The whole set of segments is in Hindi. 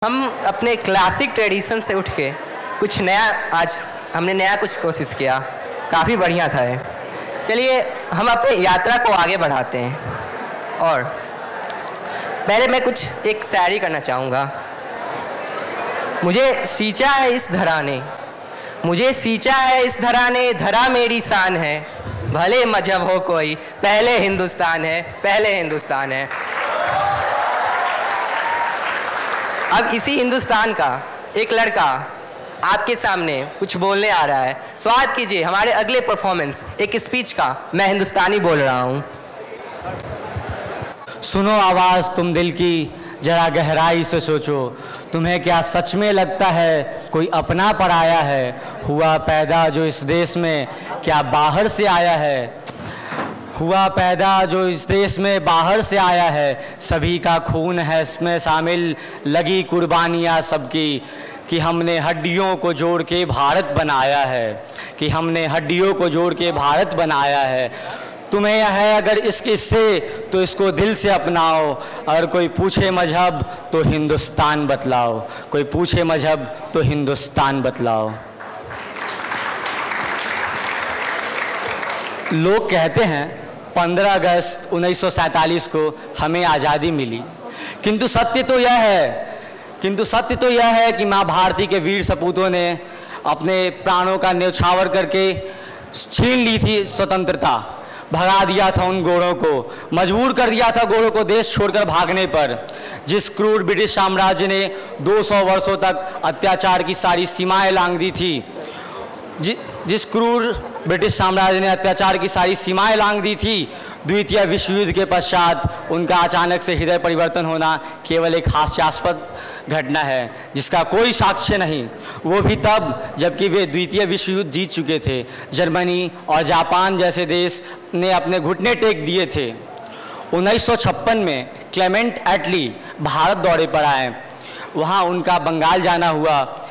हम अपने क्लासिक ट्रेडिशन से उठ के कुछ नया आज हमने नया कुछ कोशिश किया, काफ़ी बढ़िया था ये। चलिए हम अपनी यात्रा को आगे बढ़ाते हैं। और पहले मैं कुछ एक शायरी करना चाहूँगा। मुझे सींचा है इस धरा ने, मुझे सींचा है इस धरा ने, धरा मेरी शान है, भले मजहब हो कोई पहले हिंदुस्तान है, पहले हिंदुस्तान है। अब इसी हिंदुस्तान का एक लड़का आपके सामने कुछ बोलने आ रहा है। स्वागत कीजिए हमारे अगले परफॉर्मेंस एक स्पीच का। मैं हिंदुस्तानी बोल रहा हूँ। सुनो आवाज़ तुम दिल की, जरा गहराई से सोचो, तुम्हें क्या सच में लगता है कोई अपना पराया है? हुआ पैदा जो इस देश में, क्या बाहर से आया है? हुआ पैदा जो इस देश में बाहर से आया है, सभी का खून है इसमें शामिल, लगी कुर्बानियाँ सबकी, कि हमने हड्डियों को जोड़ के भारत बनाया है, कि हमने हड्डियों को जोड़ के भारत बनाया है। तुम्हें यह है अगर इससे तो इसको दिल से अपनाओ, अगर कोई पूछे मजहब तो हिंदुस्तान बतलाओ, कोई पूछे मजहब तो हिंदुस्तान बतलाओ। लोग कहते हैं 15 अगस्त 1947 को हमें आज़ादी मिली, किंतु सत्य तो यह है कि माँ भारती के वीर सपूतों ने अपने प्राणों का न्यौछावर करके छीन ली थी स्वतंत्रता, भगा दिया था उन गोरों को, मजबूर कर दिया था गोरों को देश छोड़कर भागने पर। जिस क्रूर ब्रिटिश साम्राज्य ने 200 वर्षों तक अत्याचार की सारी सीमाएं लांघ दी थी, जिस क्रूर ब्रिटिश साम्राज्य ने अत्याचार की सारी सीमाएं लांघ दी थी, द्वितीय विश्व युद्ध के पश्चात उनका अचानक से हृदय परिवर्तन होना केवल एक हास्यास्पद घटना है जिसका कोई साक्ष्य नहीं, वो भी तब जबकि वे द्वितीय विश्व युद्ध जीत चुके थे। जर्मनी और जापान जैसे देश ने अपने घुटने टेक दिए थे। 1956 में क्लेमेंट एटली भारत दौरे पर आए, वहाँ उनका बंगाल जाना हुआ,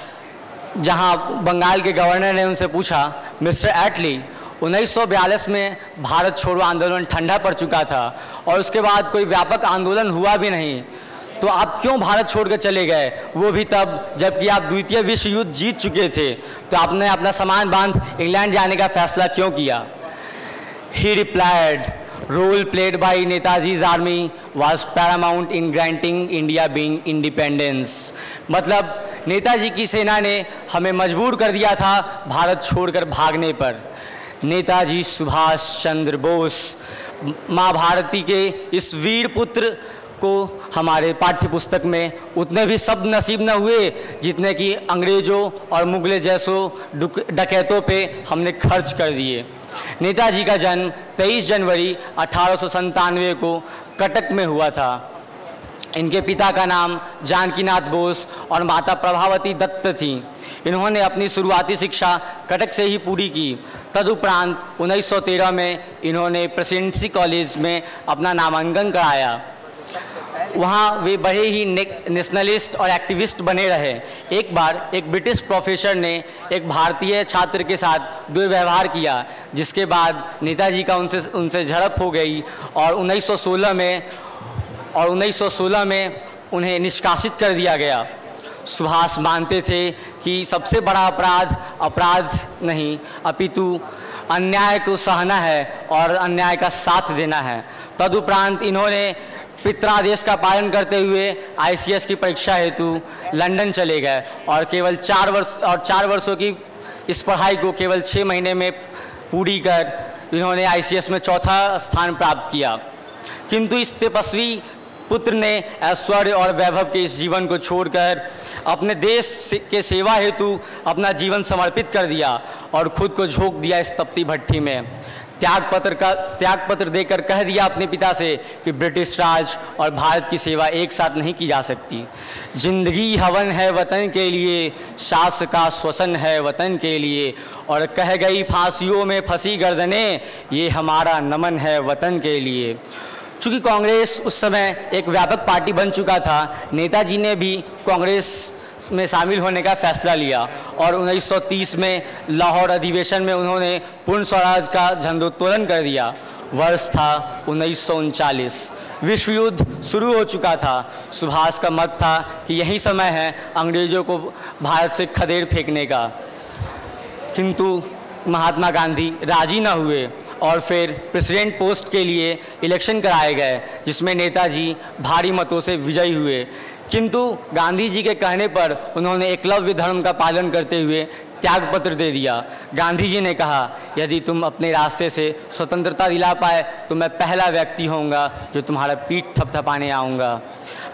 जहाँ बंगाल के गवर्नर ने उनसे पूछा, मिस्टर एटली 1942 में भारत छोड़ो आंदोलन ठंडा पड़ चुका था और उसके बाद कोई व्यापक आंदोलन हुआ भी नहीं, तो आप क्यों भारत छोड़कर चले गए, वो भी तब जबकि आप द्वितीय विश्व युद्ध जीत चुके थे? तो आपने अपना सामान बांध इंग्लैंड जाने का फैसला क्यों किया? He replied, role played by Netaji's army was paramount in granting India being independence. मतलब नेताजी की सेना ने हमें मजबूर कर दिया था भारत छोड़कर भागने पर। नेताजी सुभाष चंद्र बोस, माँ भारती के इस वीर पुत्र को हमारे पाठ्य पुस्तक में उतने भी शब्द नसीब न हुए जितने कि अंग्रेज़ों और मुगलों जैसों डकैतों पे हमने खर्च कर दिए। नेताजी का जन्म 23 जनवरी 1897 को कटक में हुआ था। इनके पिता का नाम जानकीनाथ बोस और माता प्रभावती दत्त थी। इन्होंने अपनी शुरुआती शिक्षा कटक से ही पूरी की। तदुपरांत 1913 में इन्होंने प्रेसिडेंसी कॉलेज में अपना नामांकन कराया। वहाँ वे बड़े ही नेशनलिस्ट और एक्टिविस्ट बने रहे। एक बार एक ब्रिटिश प्रोफेसर ने एक भारतीय छात्र के साथ दुर्व्यवहार किया, जिसके बाद नेताजी का उनसे झड़प हो गई और 1916 में उन्हें निष्कासित कर दिया गया। सुभाष मानते थे कि सबसे बड़ा अपराध नहीं अपितु अन्याय को सहना है और अन्याय का साथ देना है। तदुपरांत इन्होंने पितरादेश का पालन करते हुए ICS की परीक्षा हेतु लंदन चले गए और केवल 4 वर्षों की इस पढ़ाई को केवल 6 महीने में पूरी कर इन्होंने ICS में 4था स्थान प्राप्त किया। किंतु इस तपस्वी पुत्र ने ऐश्वर्य और वैभव के इस जीवन को छोड़कर अपने देश के सेवा हेतु अपना जीवन समर्पित कर दिया और खुद को झोंक दिया इस तपती भट्टी में। त्यागपत्र देकर कह दिया अपने पिता से कि ब्रिटिश राज और भारत की सेवा एक साथ नहीं की जा सकती। जिंदगी हवन है वतन के लिए, सास का श्वसन है वतन के लिए, और कह गई फांसियों में फंसी गर्दनें, ये हमारा नमन है वतन के लिए। चूँकि कांग्रेस उस समय एक व्यापक पार्टी बन चुका था, नेताजी ने भी कांग्रेस में शामिल होने का फैसला लिया और 1930 में लाहौर अधिवेशन में उन्होंने पूर्ण स्वराज का झंडोत्तोलन कर दिया। वर्ष था 1939। विश्व युद्ध शुरू हो चुका था। सुभाष का मत था कि यही समय है अंग्रेज़ों को भारत से खदेड़ फेंकने का, किंतु महात्मा गांधी राजी न हुए और फिर प्रेसिडेंट पोस्ट के लिए इलेक्शन कराए गए, जिसमें नेताजी भारी मतों से विजयी हुए। किंतु गांधी जी के कहने पर उन्होंने एकलव्य धर्म का पालन करते हुए त्यागपत्र दे दिया। गांधी जी ने कहा, यदि तुम अपने रास्ते से स्वतंत्रता दिला पाए तो मैं पहला व्यक्ति होऊंगा जो तुम्हारा पीठ थपथपाने आऊँगा।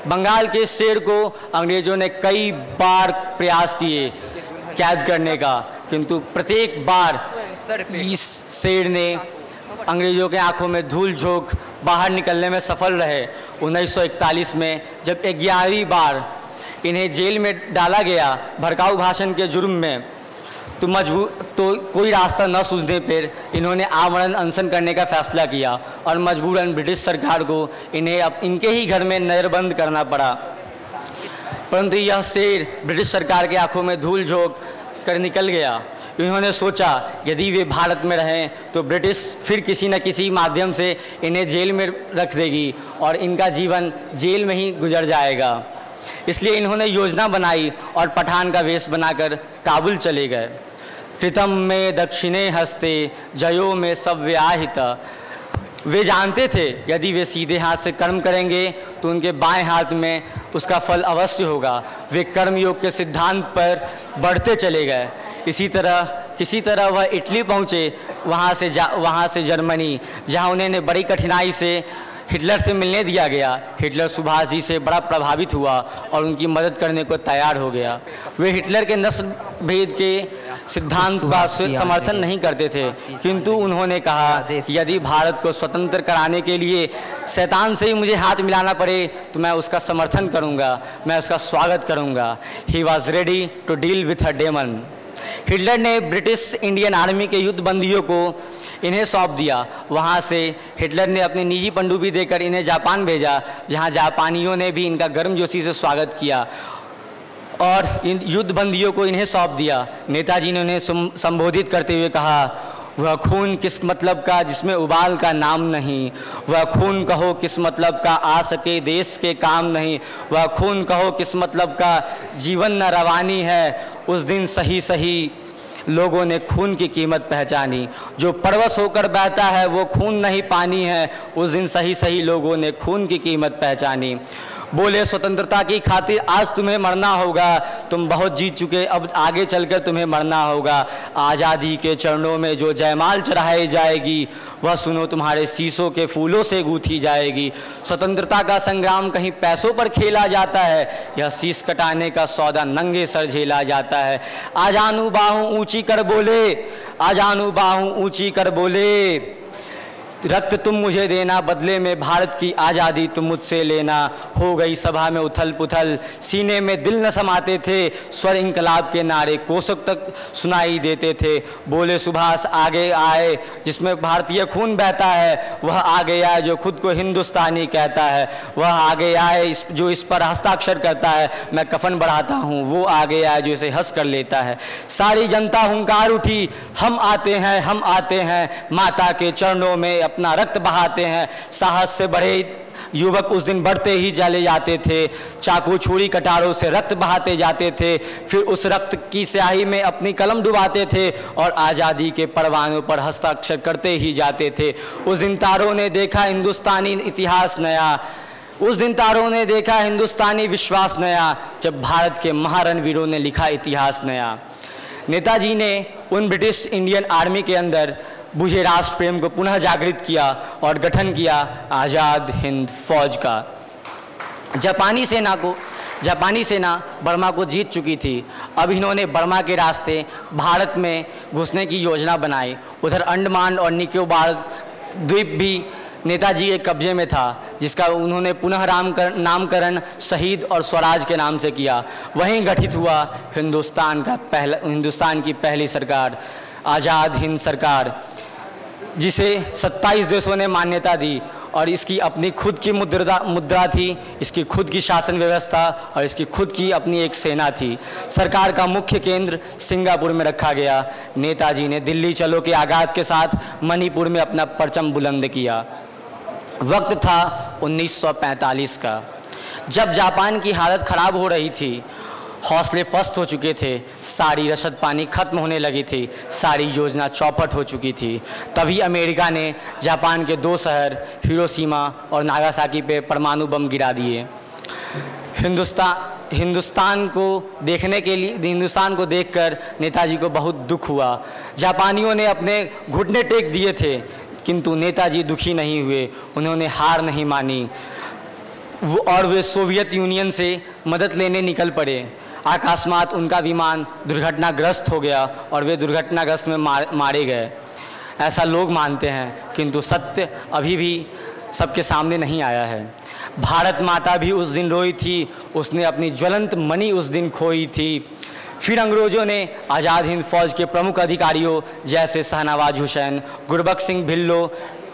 बंगाल के शेर को अंग्रेज़ों ने कई बार प्रयास किए कैद करने का, किंतु प्रत्येक बार इस शेर ने अंग्रेज़ों के आंखों में धूल झोंक बाहर निकलने में सफल रहे। 1941 में जब 11वीं बार इन्हें जेल में डाला गया भड़काऊ भाषण के जुर्म में, तो कोई रास्ता न सूझने पर इन्होंने आमरण अनशन करने का फैसला किया और मजबूरन ब्रिटिश सरकार को इन्हें अब इनके ही घर में नज़रबंद करना पड़ा। परंतु यह शेर ब्रिटिश सरकार के आंखों में धूल झोंक कर निकल गया। इन्होंने सोचा यदि वे भारत में रहें तो ब्रिटिश फिर किसी न किसी माध्यम से इन्हें जेल में रख देगी और इनका जीवन जेल में ही गुजर जाएगा। इसलिए इन्होंने योजना बनाई और पठान का वेश बनाकर काबुल चले गए। कृतम में दक्षिणे हस्ते जयो में सव्याहित। वे जानते थे यदि वे सीधे हाथ से कर्म करेंगे तो उनके बाएं हाथ में उसका फल अवश्य होगा। वे कर्मयोग के सिद्धांत पर बढ़ते चले गए। किसी तरह वह इटली पहुँचे, वहाँ से जर्मनी, जहाँ उन्हें बड़ी कठिनाई से हिटलर से मिलने दिया गया। हिटलर सुभाष जी से बड़ा प्रभावित हुआ और उनकी मदद करने को तैयार हो गया। वे हिटलर के नस्ल भेद के सिद्धांत का समर्थन नहीं करते थे, किंतु उन्होंने कहा यदि भारत को स्वतंत्र कराने के लिए शैतान से ही मुझे हाथ मिलाना पड़े तो मैं उसका समर्थन करूंगा, मैं उसका स्वागत करूंगा। He was ready to deal with a demon. Hitler ने ब्रिटिश इंडियन आर्मी के युद्ध बंदियों को इन्हें सौंप दिया। वहाँ से हिटलर ने अपनी निजी पनडुब्बी देकर इन्हें जापान भेजा, जहाँ जापानियों ने भी इनका गर्मजोशी से स्वागत किया और इन युद्ध बंदियों को इन्हें सौंप दिया। नेताजी ने उन्हें संबोधित करते हुए कहा, वह खून किस मतलब का जिसमें उबाल का नाम नहीं, वह खून कहो किस मतलब का आ सके देश के काम नहीं, वह खून कहो किस मतलब का जीवन न रवानी है। उस दिन सही सही लोगों ने खून की कीमत पहचानी, जो परवश होकर बहता है वो खून नहीं पानी है। उस दिन सही सही लोगों ने खून की कीमत पहचानी। बोले स्वतंत्रता की खातिर आज तुम्हें मरना होगा, तुम बहुत जीत चुके, अब आगे चलकर तुम्हें मरना होगा। आज़ादी के चरणों में जो जयमाल चढ़ाई जाएगी वह सुनो तुम्हारे शीशों के फूलों से गूंथी जाएगी। स्वतंत्रता का संग्राम कहीं पैसों पर खेला जाता है, यह शीश कटाने का सौदा नंगे सर झेला जाता है। आजानू बाहों ऊंची कर बोले, आजानू बाहों ऊंची कर बोले, रक्त तुम मुझे देना, बदले में भारत की आज़ादी तुम मुझसे लेना। हो गई सभा में उथल पुथल, सीने में दिल न समाते थे, स्वर इंकलाब के नारे कोसों तक सुनाई देते थे। बोले सुभाष आगे आए, जिसमें भारतीय खून बहता है, वह आगे आए जो खुद को हिंदुस्तानी कहता है। वह आगे आए जो इस पर हस्ताक्षर करता है, मैं कफन बढ़ाता हूँ, वो आगे आए जो इसे हंस कर लेता है। सारी जनता हुंकार उठी, हम आते हैं, हम आते हैं, माता के चरणों में अपना रक्त बहाते हैं। साहस से बढ़े युवक उस दिन बढ़ते ही चले जाते थे, चाकू छुरी कटारों से रक्त बहाते जाते थे, फिर उस रक्त की स्याही में अपनी कलम डुबाते थे और आज़ादी के परवानों पर हस्ताक्षर करते ही जाते थे। उस दिन तारों ने देखा हिंदुस्तानी इतिहास नया, उस दिन तारों ने देखा हिंदुस्तानी विश्वास नया, जब भारत के महारणवीरों ने लिखा इतिहास नया। नेताजी ने उन ब्रिटिश इंडियन आर्मी के अंदर बुझे राष्ट्र प्रेम को पुनः जागृत किया और गठन किया आज़ाद हिंद फौज का। जापानी सेना बर्मा को जीत चुकी थी। अब इन्होंने बर्मा के रास्ते भारत में घुसने की योजना बनाई। उधर अंडमान और निकोबार द्वीप भी नेताजी के कब्जे में था, जिसका उन्होंने पुनः नामकरण शहीद और स्वराज के नाम से किया। वहीं गठित हुआ हिंदुस्तान की पहली सरकार, आज़ाद हिंद सरकार, जिसे 27 देशों ने मान्यता दी और इसकी अपनी खुद की मुद्रा थी, इसकी खुद की शासन व्यवस्था और इसकी खुद की अपनी एक सेना थी। सरकार का मुख्य केंद्र सिंगापुर में रखा गया। नेताजी ने दिल्ली चलो के आगाज़ के साथ मणिपुर में अपना परचम बुलंद किया। वक्त था 1945 का, जब जापान की हालत ख़राब हो रही थी, हौसले पस्त हो चुके थे, सारी रसद पानी खत्म होने लगी थी, सारी योजना चौपट हो चुकी थी। तभी अमेरिका ने जापान के 2 शहर हिरोशिमा और नागासाकी पे परमाणु बम गिरा दिए। हिंदुस्तान को देखकर नेताजी को बहुत दुख हुआ। जापानियों ने अपने घुटने टेक दिए थे, किंतु नेताजी दुखी नहीं हुए, उन्होंने हार नहीं मानी और वे सोवियत यूनियन से मदद लेने निकल पड़े। अकस्मात उनका विमान दुर्घटनाग्रस्त हो गया और वे दुर्घटनाग्रस्त में मारे गए, ऐसा लोग मानते हैं, किंतु सत्य अभी भी सबके सामने नहीं आया है। भारत माता भी उस दिन रोई थी, उसने अपनी ज्वलंत मणि उस दिन खोई थी। फिर अंग्रेज़ों ने आज़ाद हिंद फौज के प्रमुख अधिकारियों जैसे शाहनवाज हुसैन, गुरबख्श सिंह भिल्लो,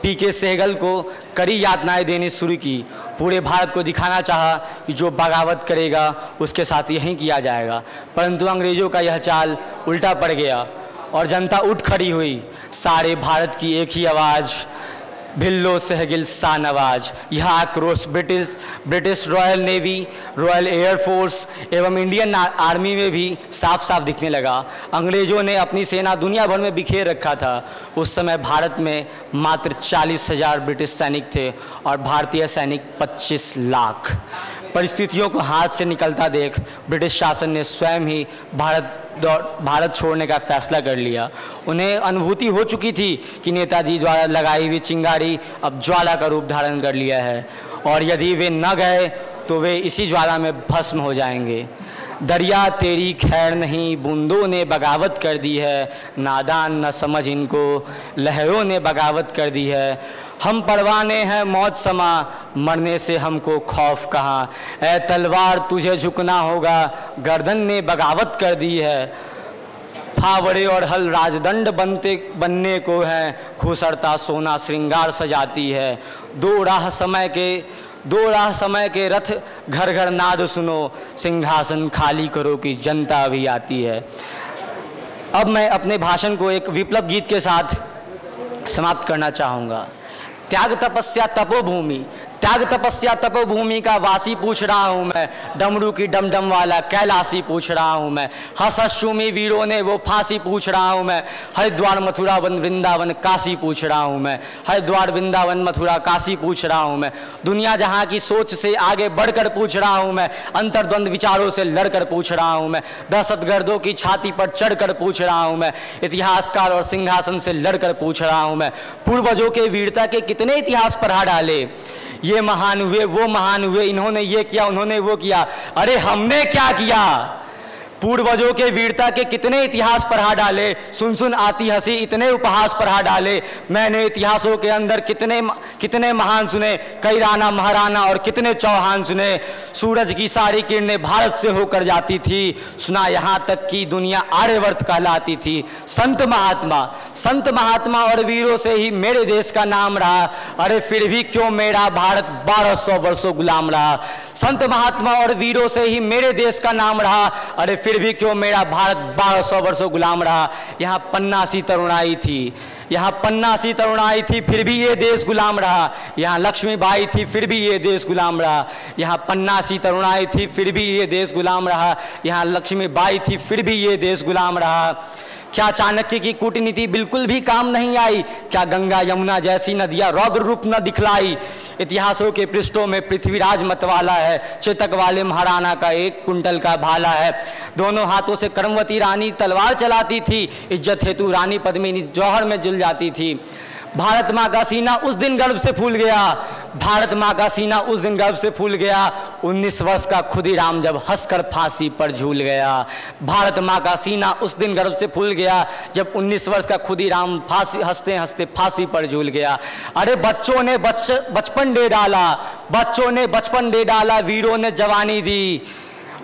पीके सहगल को कड़ी यातनाएं देनी शुरू की। पूरे भारत को दिखाना चाहा कि जो बगावत करेगा उसके साथ यही किया जाएगा, परंतु अंग्रेज़ों का यह चाल उल्टा पड़ गया और जनता उठ खड़ी हुई। सारे भारत की एक ही आवाज़, भिल्लो, सहगल, शाहनवाज। यह आक्रोश British royal navy, royal air force एवं इंडियन आर्मी में भी साफ साफ दिखने लगा। अंग्रेज़ों ने अपनी सेना दुनिया भर में बिखेर रखा था। उस समय भारत में मात्र 40,000 ब्रिटिश सैनिक थे और भारतीय सैनिक 25 लाख। परिस्थितियों को हाथ से निकलता देख ब्रिटिश शासन ने स्वयं ही भारत छोड़ने का फैसला कर लिया। उन्हें अनुभूति हो चुकी थी कि नेताजी द्वारा लगाई हुई चिंगारी अब ज्वाला का रूप धारण कर लिया है और यदि वे न गए तो वे इसी ज्वाला में भस्म हो जाएंगे। दरिया तेरी खैर नहीं, बूंदों ने बगावत कर दी है, नादान न समझ इनको, लहरों ने बगावत कर दी है। हम परवाने हैं मौत समा, मरने से हमको खौफ कहाँ। ऐ तलवार तुझे झुकना होगा, गर्दन ने बगावत कर दी है। फावड़े और हल राजदंड बनने को है, खुसरता सोना श्रृंगार सजाती है। दो राह समय के रथ घर घर नाद सुनो, सिंहासन खाली करो कि जनता भी आती है। अब मैं अपने भाषण को एक विप्लव गीत के साथ समाप्त करना चाहूँगा। त्याग तपस्या तपोभूमि, त्याग तपस्या तपोभूमि का वासी पूछ रहा हूँ मैं, डमरू की डमडम वाला कैलाशी पूछ रहा हूँ मैं। हसशुमी वीरों ने वो फांसी पूछ रहा हूँ मैं। हरिद्वार मथुरा वृंदावन काशी पूछ रहा हूँ मैं। हरिद्वार वृंदावन मथुरा काशी पूछ रहा हूँ मैं। दुनिया जहाँ की सोच से आगे बढ़कर पूछ रहा हूँ मैं। अंतर्द्वंद विचारों से लड़कर पूछ रहा हूँ मैं। दहशतगर्दों की छाती पर चढ़कर पूछ रहा हूँ मैं। इतिहासकार और सिंहासन से लड़कर पूछ रहा हूँ मैं। पूर्वजों के वीरता के कितने इतिहास पढ़ा डाले, ये महान हुए, वो महान हुए, इन्होंने ये किया, उन्होंने वो किया। अरे हमने क्या किया? पूर्वजों के वीरता के कितने इतिहास पढ़ा डाले, सुन सुन आती हंसी इतने उपहास पढ़ा डाले। मैंने इतिहासों के अंदर कितने महान सुने, कई राणा महाराणा और कितने चौहान सुने। सूरज की सारी किरणें भारत से होकर जाती थी, सुना यहाँ तक कि दुनिया आर्यवर्त कहलाती थी। संत महात्मा और वीरों से ही मेरे देश का नाम रहा, अरे फिर भी क्यों मेरा भारत 1200 वर्षों गुलाम रहा। संत महात्मा और वीरों से ही मेरे देश का नाम रहा, अरे फिर भी क्यों मेरा भारत 1200 वर्षों गुलाम रहा। यहाँ पन्ना सी तरुणाई थी, फिर भी ये देश गुलाम रहा। यहाँ लक्ष्मीबाई थी, फिर भी ये देश गुलाम रहा। यहाँ पन्ना सी तरुणाई थी, फिर भी ये देश गुलाम रहा। यहाँ लक्ष्मीबाई थी, फिर भी ये देश गुलाम रहा। क्या चाणक्य की कूटनीति बिल्कुल भी काम नहीं आई? क्या गंगा यमुना जैसी नदियाँ रौद्र रूप न दिखलाई? इतिहासों के पृष्ठों में पृथ्वीराज मतवाला है, चेतक वाले महाराणा का 1 कुंटल का भाला है। दोनों हाथों से कर्मवती रानी तलवार चलाती थी, इज्जत हेतु रानी पद्मिनी जौहर में जुल जाती थी। भारत माँ का सीना उस दिन गर्व से फूल गया, 19 वर्ष का खुदीराम जब हंसकर फांसी पर झूल गया। भारत माँ का सीना उस दिन गर्व से फूल गया जब 19 वर्ष का खुदीराम हंसते हंसते फांसी पर झूल गया। अरे बच्चों ने बचपन दे डाला, वीरों ने जवानी दी।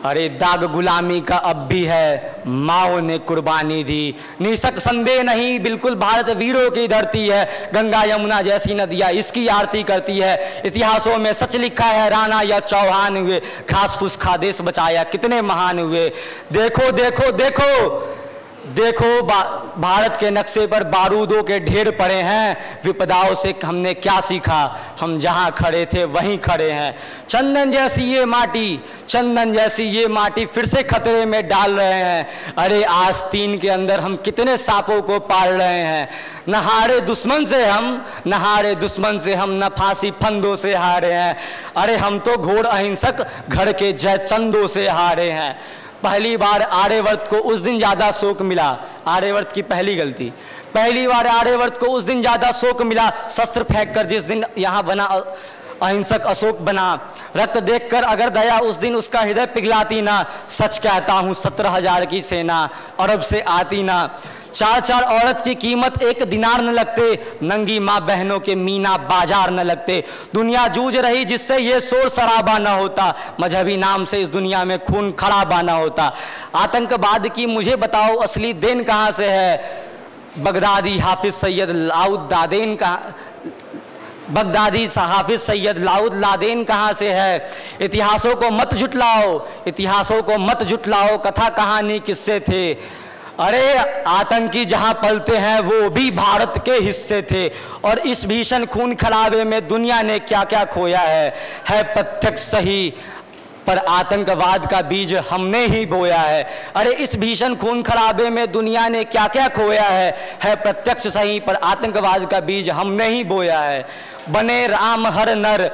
अरे दाग गुलामी का अब भी है, माओ ने कुर्बानी दी। निशक संदेह नहीं, बिल्कुल भारत वीरों की धरती है। गंगा यमुना जैसी नदियाँ इसकी आरती करती है। इतिहासों में सच लिखा है, राणा या चौहान हुए, घास फूस खा देश बचाया, कितने महान हुए। देखो देखो देखो देखो भारत के नक्शे पर बारूदों के ढेर पड़े हैं। विपदाओं से हमने क्या सीखा, हम जहां खड़े थे वहीं खड़े हैं। चंदन जैसी ये माटी, चंदन जैसी ये माटी फिर से खतरे में डाल रहे हैं। अरे आस्तीन के अंदर हम कितने सांपों को पाल रहे हैं। न हारे दुश्मन से हम, न हारे दुश्मन से हम, न फांसी फंदों से हारे हैं। अरे हम तो घोर अहिंसक घर के जय चंदों से हारे हैं। पहली बार आर्यवर्त को उस दिन ज़्यादा शोक मिला, आर्यवर्त की पहली गलती, पहली बार आर्यवर्त को उस दिन ज़्यादा शोक मिला शस्त्र फेंककर, जिस दिन यहाँ बना अहिंसक अशोक बना। रक्त देखकर अगर दया उस दिन उसका हृदय पिघलाती ना, सच कहता हूँ 17,000 की सेना अरब से आती ना। 4 औरत की कीमत 1 दिनार न लगते, नंगी माँ बहनों के मीना बाजार न लगते। दुनिया जूझ रही जिससे ये शोर शराबा न होता, मजहबी नाम से इस दुनिया में खून खराबा न होता। आतंकवाद की मुझे बताओ असली देन कहाँ से है, बगदादी हाफिज सैयद लाउद लादेन का, बगदादी हाफिज सैयद लाउद लादेन कहाँ से है। इतिहासों को मत झुटलाओ, इतिहासों को मत झुटलाओ, कथा कहानी किससे थे। अरे आतंकी जहां पलते हैं वो भी भारत के हिस्से थे। और इस भीषण खून खराबे में दुनिया ने क्या क्या खोया है प्रत्यक्ष सही, पर आतंकवाद का बीज हमने ही बोया है। अरे इस भीषण खून खराबे में दुनिया ने क्या क्या खोया है प्रत्यक्ष सही, पर आतंकवाद का बीज हमने ही बोया है। बने राम हर नर,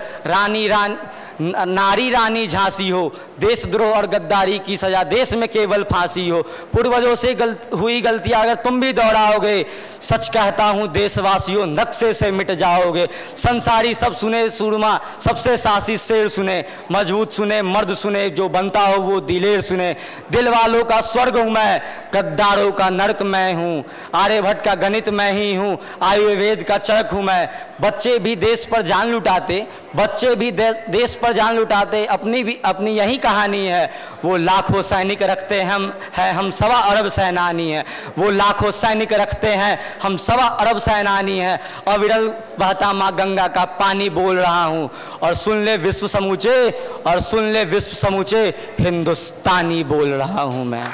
नारी रानी झांसी हो, देशद्रोह और गद्दारी की सजा देश में केवल फांसी हो। पूर्वजों से हुई गलतियां अगर तुम भी दोहराओगे, सच कहता हूं देशवासियों नक्शे से मिट जाओगे। संसारी सब सुने सूरमा, सबसे साहसी शेर सुने, मजबूत सुने मर्द सुने, जो बनता हो वो दिलेर सुने। दिल वालों का स्वर्ग हूं मैं, गद्दारों का नरक मैं हूं, आर्यभट्ट का गणित मैं ही हूं, आयुर्वेद का चरक हूं मैं। बच्चे भी देश पर जान लुटाते, बच्चे भी देश पर जान लुटाते, अपनी यही कहानी है। वो लाखों सैनिक रखते हैं हम 1.25 अरब सेनानी हैं। वो लाखों सैनिक रखते हैं, हम 1.25 अरब सेनानी हैं। अविरल बहता माँ गंगा का पानी बोल रहा हूँ, और सुन ले विश्व समूचे, और सुन ले विश्व समूचे, हिंदुस्तानी बोल रहा हूँ मैं।